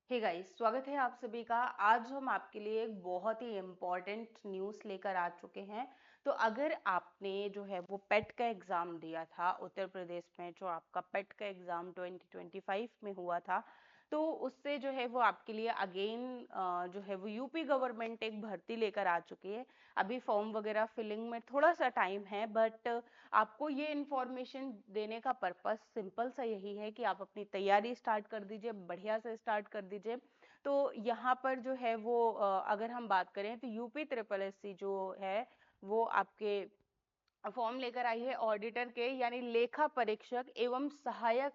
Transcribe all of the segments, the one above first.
Hey guys, स्वागत है आप सभी का। आज हम आपके लिए एक बहुत ही इम्पोर्टेंट न्यूज़ लेकर आ चुके हैं। तो अगर आपने जो है वो पेट का एग्ज़ाम दिया था उत्तर प्रदेश में, जो आपका पेट का एग्ज़ाम 2025 में हुआ था, तो उससे जो है वो आपके लिए अगेन जो है वो यूपी गवर्नमेंट एक भर्ती लेकर आ चुकी है। अभी फॉर्म वगैरह फिलिंग में थोड़ा सा टाइम है, बट आपको ये इन्फॉर्मेशन देने का पर्पस सिंपल सा यही है कि आप अपनी तैयारी स्टार्ट कर दीजिए, बढ़िया से स्टार्ट कर दीजिए। तो यहाँ पर जो है वो अगर हम बात करें तो यूपी ट्रिपल एस सी जो है वो आपके फॉर्म लेकर आई है ऑडिटर के, यानी लेखा परीक्षक एवं सहायक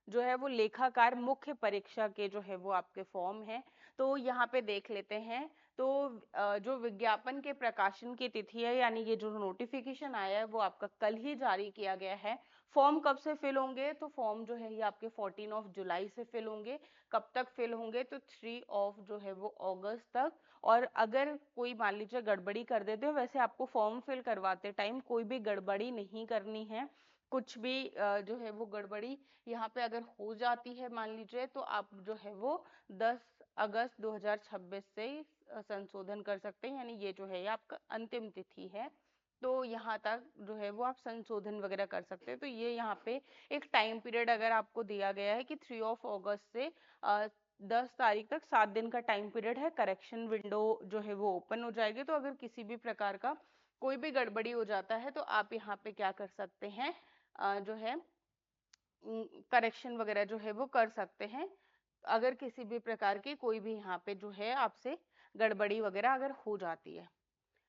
जो है वो लेखाकार मुख्य परीक्षा के जो है वो आपके फॉर्म है। तो यहाँ पे देख लेते हैं। तो जो विज्ञापन के प्रकाशन की तिथि है, यानी ये जो नोटिफिकेशन आया है वो आपका कल ही जारी किया गया है। फॉर्म कब से फिल होंगे? तो फॉर्म जो है ये आपके 14 ऑफ जुलाई से फिल होंगे। कब तक फिल होंगे? तो 3 ऑफ जो है वो अगस्त तक। और अगर कोई मान लीजिए गड़बड़ी कर देते हो, वैसे आपको फॉर्म फिल करवाते टाइम कोई भी गड़बड़ी नहीं करनी है। कुछ भी जो है वो गड़बड़ी यहाँ पे अगर हो जाती है मान लीजिए, तो आप जो है वो 10 अगस्त 2026 से ही संशोधन कर सकते हैं, यानी ये जो है ये आपका अंतिम तिथि है। तो यहाँ तक जो है वो आप संशोधन वगैरह कर सकते हैं। तो ये यहाँ पे एक टाइम पीरियड अगर आपको दिया गया है कि 3 ऑफ अगस्त से 10 तारीख तक 7 दिन का टाइम पीरियड है। करेक्शन विंडो जो है वो ओपन हो जाएगी। तो अगर किसी भी प्रकार का कोई भी गड़बड़ी हो जाता है तो आप यहाँ पे क्या कर सकते हैं, जो है करेक्शन वगैरह जो है वो कर सकते हैं। अगर किसी भी प्रकार की कोई भी यहाँ पे जो है आपसे गड़बड़ी वगैरह अगर हो जाती है।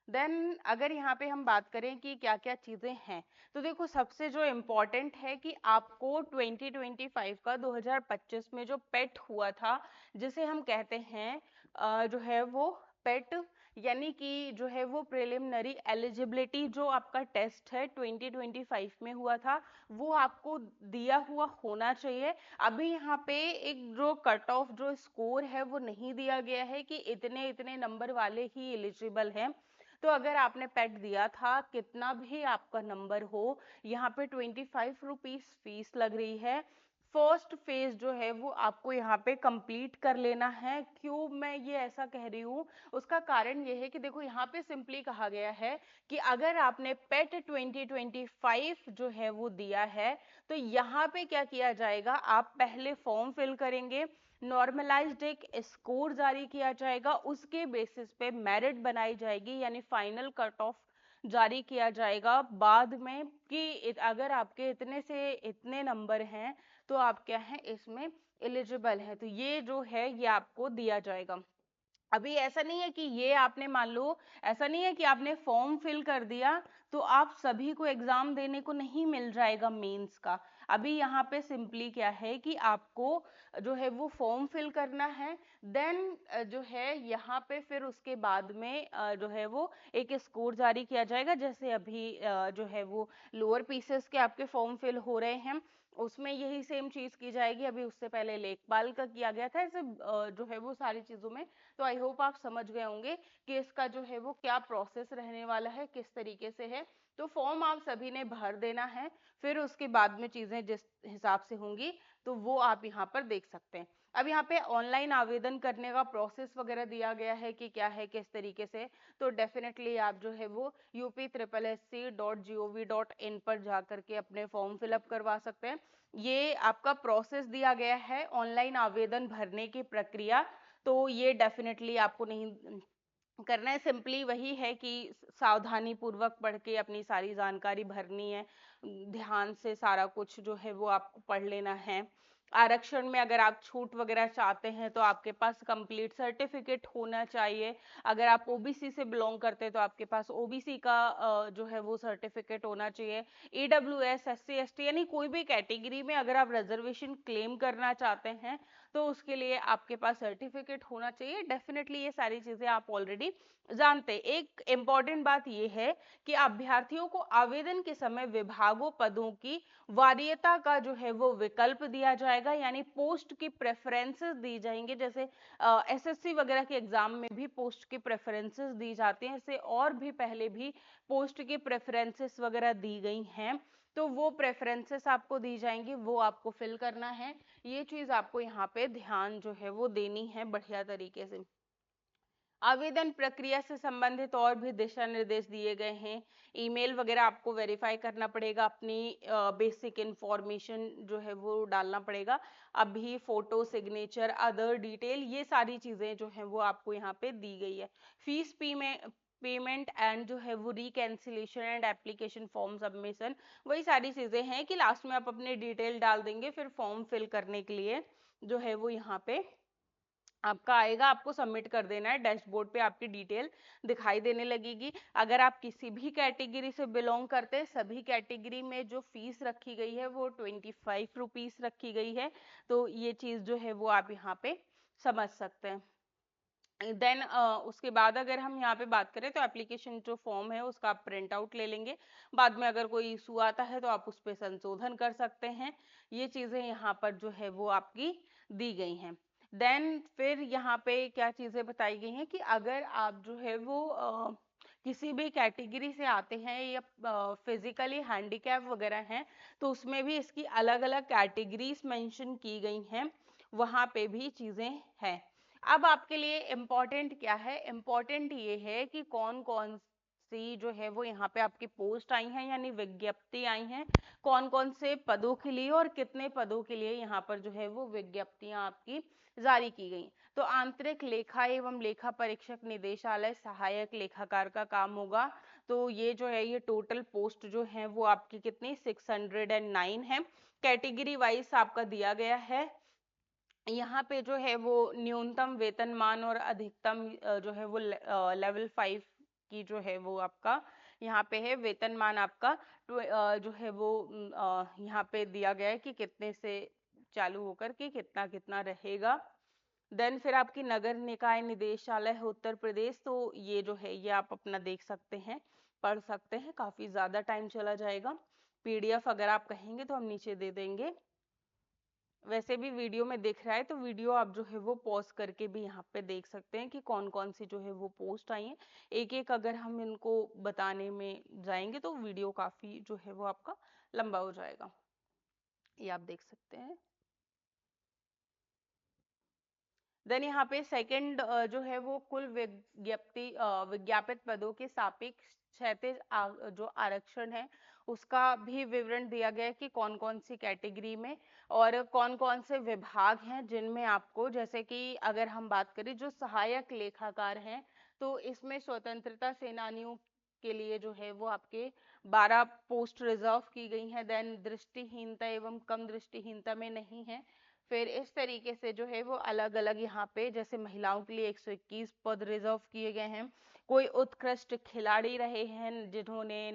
देन अगर यहाँ पे हम बात करें कि क्या क्या चीजें हैं, तो देखो सबसे जो इम्पोर्टेंट है कि आपको 2025 का 2025 में जो पेट हुआ था, जिसे हम कहते हैं जो है वो पेट, यानी कि जो है वो प्रिलिमिनरी एलिजिबिलिटी जो आपका टेस्ट है 2025 में हुआ था, वो आपको दिया हुआ होना चाहिए। अभी यहाँ पे एक जो कट ऑफ जो स्कोर है वो नहीं दिया गया है कि इतने इतने नंबर वाले ही एलिजिबल हैं। तो अगर आपने पेट दिया था, कितना भी आपका नंबर हो, यहाँ पे 25 रुपीज फीस लग रही है। फर्स्ट फेज जो है वो आपको यहाँ पे कंप्लीट कर लेना है। क्यों मैं ये ऐसा कह रही हूँ, उसका कारण ये है कि देखो यहाँ पे सिंपली कहा गया है कि अगर आपने पेट 2025 जो है वो दिया है, तो यहाँ पे क्या किया जाएगा, आप पहले फॉर्म फिल करेंगे, नॉर्मलाइज्ड एक स्कोर जारी किया जाएगा, उसके बेसिस पे मेरिट बनाई जाएगी, यानी फाइनल कट ऑफ जारी किया जाएगा बाद में कि अगर आपके इतने से इतने नंबर हैं तो आप क्या है इसमें एलिजिबल है। तो ये जो है ये आपको दिया जाएगा। अभी ऐसा नहीं है कि ये आपने मान लो, ऐसा नहीं है कि आपने फॉर्म फिल कर दिया तो आप सभी को एग्जाम देने को नहीं मिल जाएगा मेंस का। अभी यहाँ पे सिंपली क्या है कि आपको जो है वो फॉर्म फिल करना है। देन जो है यहाँ पे फिर उसके बाद में जो है वो एक स्कोर जारी किया जाएगा। जैसे अभी जो है वो लोअर पीसेस के आपके फॉर्म फिल हो रहे हैं, उसमें यही सेम चीज की जाएगी। अभी उससे पहले लेखपाल का किया गया था, ऐसे जो है वो सारी चीजों में। तो आई होप आप समझ गए होंगे कि इसका जो है वो क्या प्रोसेस रहने वाला है, किस तरीके से है। तो फॉर्म आप सभी ने भर देना है, फिर उसके बाद में चीजें जिस हिसाब से होंगी तो वो आप यहाँ पर देख सकते हैं। अब यहाँ पे ऑनलाइन आवेदन करने का प्रोसेस वगैरह दिया गया है कि क्या है किस तरीके से। तो डेफिनेटली आप जो है वो UP SSC.gov.in पर जा करके अपने फॉर्म फिलअप करवा सकते हैं। ये आपका प्रोसेस दिया गया है ऑनलाइन आवेदन भरने की प्रक्रिया। तो ये डेफिनेटली आपको नहीं करना है, सिंपली वही है कि सावधानी पूर्वक पढ़ के अपनी सारी जानकारी भरनी है। ध्यान से सारा कुछ जो है वो आपको पढ़ लेना है। आरक्षण में अगर आप छूट वगैरह चाहते हैं तो आपके पास कंप्लीट सर्टिफिकेट होना चाहिए। अगर आप ओबीसी से बिलोंग करते हैं तो आपके पास ओबीसी का जो है वो सर्टिफिकेट होना चाहिए। ईडब्ल्यूएस SC ST यानी कोई भी कैटेगरी में अगर आप रिजर्वेशन क्लेम करना चाहते हैं तो उसके लिए आपके पास सर्टिफिकेट होना चाहिए। डेफिनेटली ये सारी चीजें आप ऑलरेडी जानते हैं। एक इंपॉर्टेंट बात यह है कि अभ्यर्थियों को आवेदन के समय विभागों पदों की वरीयता का जो है वो विकल्प दिया जाएगा, यानी पोस्ट की प्रेफरेंसेस दी जाएंगे। जैसे एसएससी वगैरह के एग्जाम में भी पोस्ट की प्रेफरेंसेस दी जाती हैं, इससे और भी पहले भी पोस्ट की प्रेफरेंसेस वगैरह दी गई हैं। तो वो प्रेफरेंसेस आपको दी जाएंगी, वो आपको फिल करना है। ये चीज आपको यहाँ पे ध्यान जो है वो देनी है बढ़िया तरीके से। आवेदन प्रक्रिया से संबंधित और भी दिशा निर्देश दिए गए हैं। ईमेल वगैरह आपको वेरीफाई करना पड़ेगा, अपनी बेसिक इंफॉर्मेशन जो है वो डालना पड़ेगा। अभी फोटो, सिग्नेचर, अदर डिटेल, ये सारी चीजें जो है वो आपको यहाँ पे दी गई है। फीस पेमेंट एंड जो है वो reconciliation and application form submission, वही सारी चीजें हैं कि लास्ट में आप अपने डिटेल डाल देंगे, फिर फॉर्म फिल करने के लिए जो है वो यहाँ पे आपका आएगा, आपको सबमिट कर देना है। डैशबोर्ड पे आपकी डिटेल दिखाई देने लगेगी। अगर आप किसी भी कैटेगरी से बिलोंग करते हैं, सभी कैटेगरी में जो फीस रखी गई है वो 25 रुपीज रखी गई है। तो ये चीज जो है वो आप यहाँ पे समझ सकते हैं। देन उसके बाद अगर हम यहाँ पे बात करें तो एप्लीकेशन जो फॉर्म है उसका आप प्रिंट आउट ले लेंगे। बाद में अगर कोई इशू आता है तो आप उस पर संशोधन कर सकते हैं। ये चीजें यहाँ पर जो है वो आपकी दी गई हैं। देन फिर यहाँ पे क्या चीजें बताई गई हैं कि अगर आप जो है वो किसी भी कैटेगरी से आते हैं या फिजिकली हैंडीकैप वगैरह हैं, तो उसमें भी इसकी अलग अलग कैटेगरीज मेंशन की गई हैं, वहां पे भी चीजें हैं। अब आपके लिए इम्पोर्टेंट क्या है, इम्पोर्टेंट ये है कि कौन कौन सी जो है वो यहाँ पे आपकी पोस्ट आई हैं, यानी विज्ञप्ति आई हैं, कौन कौन से पदों के लिए और कितने पदों के लिए यहाँ पर जो है वो विज्ञप्तियां आपकी जारी की गई। तो आंतरिक लेखा एवं लेखा परीक्षक निदेशालय सहायक लेखाकार का काम होगा। तो ये जो है ये टोटल पोस्ट जो है वो आपकी कितनी 609 है। कैटेगरी वाइज आपका दिया गया है। यहाँ पे जो है वो न्यूनतम वेतनमान और अधिकतम जो है वो लेवल 5 की जो है वो आपका यहाँ पे है। वेतनमान आपका जो है वो यहाँ पे दिया गया है कि कितने से चालू होकर के कितना कितना रहेगा। देन फिर आपकी नगर निकाय निदेशालय है उत्तर प्रदेश, तो ये जो है ये आप अपना देख सकते हैं, पढ़ सकते हैं, काफी ज्यादा टाइम चला जाएगा। पीडीएफ अगर आप कहेंगे तो हम नीचे दे देंगे। वैसे भी वीडियो में दिख रहा है तो वीडियो आप जो है वो पॉज करके भी यहाँ पे देख सकते हैं कि कौन कौन सी जो है वो पोस्ट आई हैं। एक एक अगर हम इनको बताने में जाएंगे तो वीडियो काफी जो है वो आपका लंबा हो जाएगा। ये आप देख सकते हैं। देन यहाँ पे सेकंड जो है वो कुल विज्ञापित पदों के सापेक्ष क्षैतिज जो आरक्षण है उसका भी विवरण दिया गया है कि कौन कौन सी कैटेगरी में और कौन कौन से विभाग हैं जिनमें आपको, जैसे कि अगर हम बात करें जो सहायक लेखाकार हैं, तो इसमें स्वतंत्रता सेनानियों के लिए जो है वो आपके 12 पोस्ट रिजर्व की गई हैं। देन दृष्टिहीनता एवं कम दृष्टिहीनता में नहीं है। फिर इस तरीके से जो है वो अलग अलग यहाँ पे जैसे महिलाओं के लिए 121 पद रिजर्व किए गए हैं। कोई उत्कृष्ट खिलाड़ी रहे हैं जिन्होंने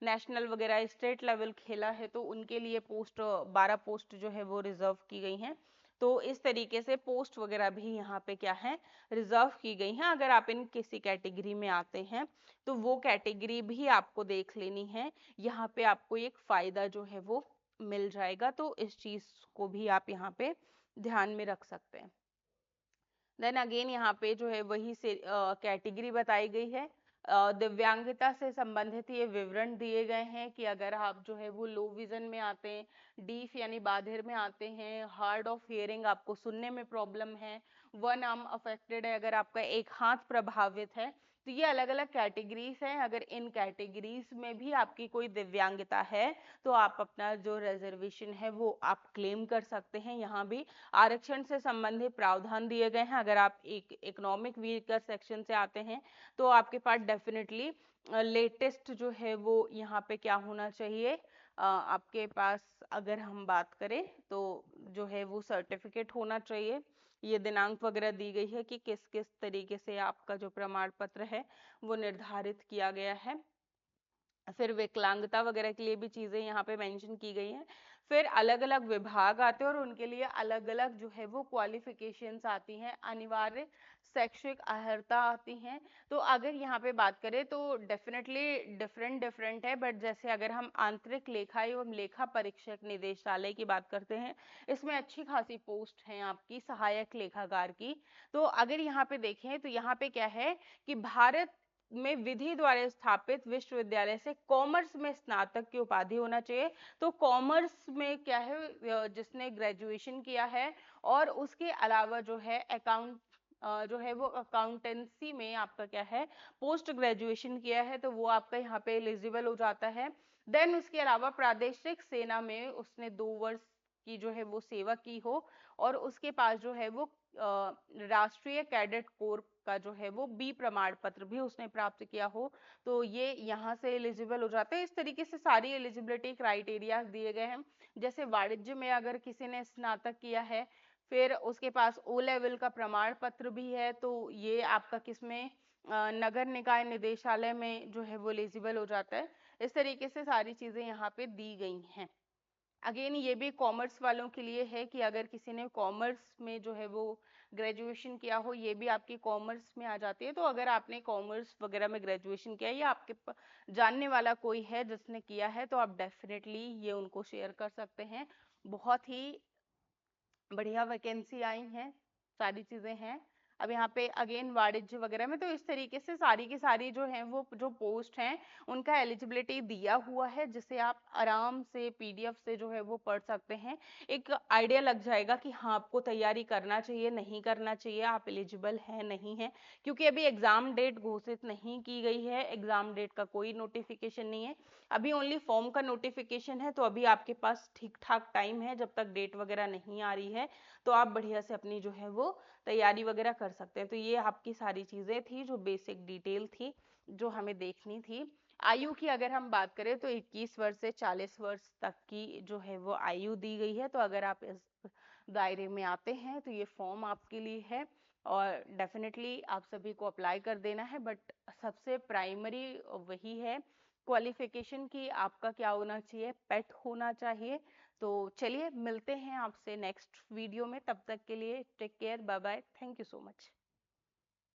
नेशनल वगैरह स्टेट लेवल खेला है तो उनके लिए पोस्ट 12 पोस्ट जो है वो रिजर्व की गई हैं। तो इस तरीके से पोस्ट वगैरह भी यहाँ पे क्या है, रिजर्व की गई हैं। अगर आप इन किसी कैटेगरी में आते हैं तो वो कैटेगरी भी आपको देख लेनी है। यहाँ पे आपको एक फायदा जो है वो मिल जाएगा, तो इस चीज को भी आप यहाँ पे ध्यान में रख सकते हैं। देन अगेन यहाँ पे जो है वही से कैटेगरी बताई गई है। दिव्यांगता से संबंधित ये विवरण दिए गए हैं कि अगर आप जो है वो लो विजन में आते हैं, डीफ यानी बाधिर में आते हैं, हार्ड ऑफ हियरिंग आपको सुनने में प्रॉब्लम है, वन आर्म अफेक्टेड है, अगर आपका एक हाथ प्रभावित है, तो ये अलग अलग कैटेगरीज हैं। अगर इन कैटेगरीज में भी आपकी कोई दिव्यांगता है तो आप अपना जो रिजर्वेशन है वो आप क्लेम कर सकते हैं। यहाँ भी आरक्षण से संबंधित प्रावधान दिए गए हैं। अगर आप एक इकोनॉमिक वीकर सेक्शन से आते हैं तो आपके पास डेफिनेटली लेटेस्ट जो है वो यहाँ पे क्या होना चाहिए, आपके पास अगर हम बात करें तो जो है वो सर्टिफिकेट होना चाहिए। ये दिनांक वगैरह दी गई है कि किस किस तरीके से आपका जो प्रमाण पत्र है वो निर्धारित किया गया है। फिर विकलांगता वगैरह के लिए भी चीजें यहाँ पे मेंशन की गई हैं। फिर अलग अलग विभाग आते हैं और उनके लिए अलग अलग जो है वो क्वालिफिकेशंस आती हैं, अनिवार्य शैक्षिक अर्हता आती हैं। तो अगर यहाँ पे बात करें तो डेफिनेटली डिफरेंट डिफरेंट है, बट जैसे अगर हम आंतरिक लेखा एवं लेखा परीक्षक निदेशालय की बात करते हैं, इसमें अच्छी खासी पोस्ट है आपकी सहायक लेखाकार की। तो अगर यहाँ पे देखें तो यहाँ पे क्या है कि भारत में विधि द्वारा स्थापित विश्वविद्यालय से कॉमर्स में स्नातक की उपाधि होना चाहिए। तो कॉमर्स में क्या है, जिसने ग्रेजुएशन किया है और उसके अलावा जो है अकाउंट जो है वो अकाउंटेंसी में आपका क्या है पोस्ट ग्रेजुएशन किया है, तो वो आपका यहाँ पे एलिजिबल हो जाता है। देन उसके अलावा प्रादेशिक सेना में उसने 2 वर्ष की जो है वो सेवा की हो और उसके पास जो है वो राष्ट्रीय कैडेट कोर का जो है वो बी प्रमाण पत्र भी उसने प्राप्त किया हो, तो ये यहाँ से एलिजिबल हो जाते हैं। इस तरीके से सारी एलिजिबिलिटी क्राइटेरिया दिए गए हैं। जैसे वाणिज्य में अगर किसी ने स्नातक किया है, फिर उसके पास ओ लेवल का प्रमाण पत्र भी है, तो ये आपका किसमें नगर निकाय निदेशालय में जो है वो एलिजिबल हो जाता है। इस तरीके से सारी चीजें यहाँ पे दी गई हैं। अगेन ये भी कॉमर्स वालों के लिए है कि अगर किसी ने कॉमर्स में जो है वो ग्रेजुएशन किया हो, ये भी आपकी कॉमर्स में आ जाती है। तो अगर आपने कॉमर्स वगैरह में ग्रेजुएशन किया है या आपके जानने वाला कोई है जिसने किया है, तो आप डेफिनेटली ये उनको शेयर कर सकते हैं। बहुत ही बढ़िया वैकेंसी आई हैं, सारी चीजें हैं। अब यहाँ पे अगेन वाणिज्य वगैरह में तो इस तरीके से सारी की सारी जो है वो जो पोस्ट हैं उनका एलिजिबिलिटी दिया हुआ है, जिसे आप आराम से पीडीएफ से जो है वो पढ़ सकते हैं। एक आइडिया लग जाएगा कि हाँ आपको तैयारी करना चाहिए नहीं करना चाहिए, आप एलिजिबल हैं नहीं है, क्योंकि अभी एग्जाम डेट घोषित नहीं की गई है। एग्जाम डेट का कोई नोटिफिकेशन नहीं है, अभी ओनली फॉर्म का नोटिफिकेशन है। तो अभी आपके पास ठीक ठाक टाइम है, जब तक डेट वगैरह नहीं आ रही है तो आप बढ़िया से अपनी जो है वो तैयारी वगैरह कर सकते हैं। तो ये आपकी सारी चीजें थी जो बेसिक डिटेल थी जो हमें देखनी थी। आयु की अगर हम बात करें तो 21 वर्ष से 40 वर्ष तक की जो है वो आयु दी गई है। तो अगर आप इस दायरे में आते हैं तो ये फॉर्म आपके लिए है और डेफिनेटली आप सभी को अप्लाई कर देना है। बट सबसे प्राइमरी वही है क्वालिफिकेशन की आपका क्या होना चाहिए, पेट होना चाहिए। तो चलिए मिलते हैं आपसे नेक्स्ट वीडियो में, तब तक के लिए take care, bye bye, thank you so much.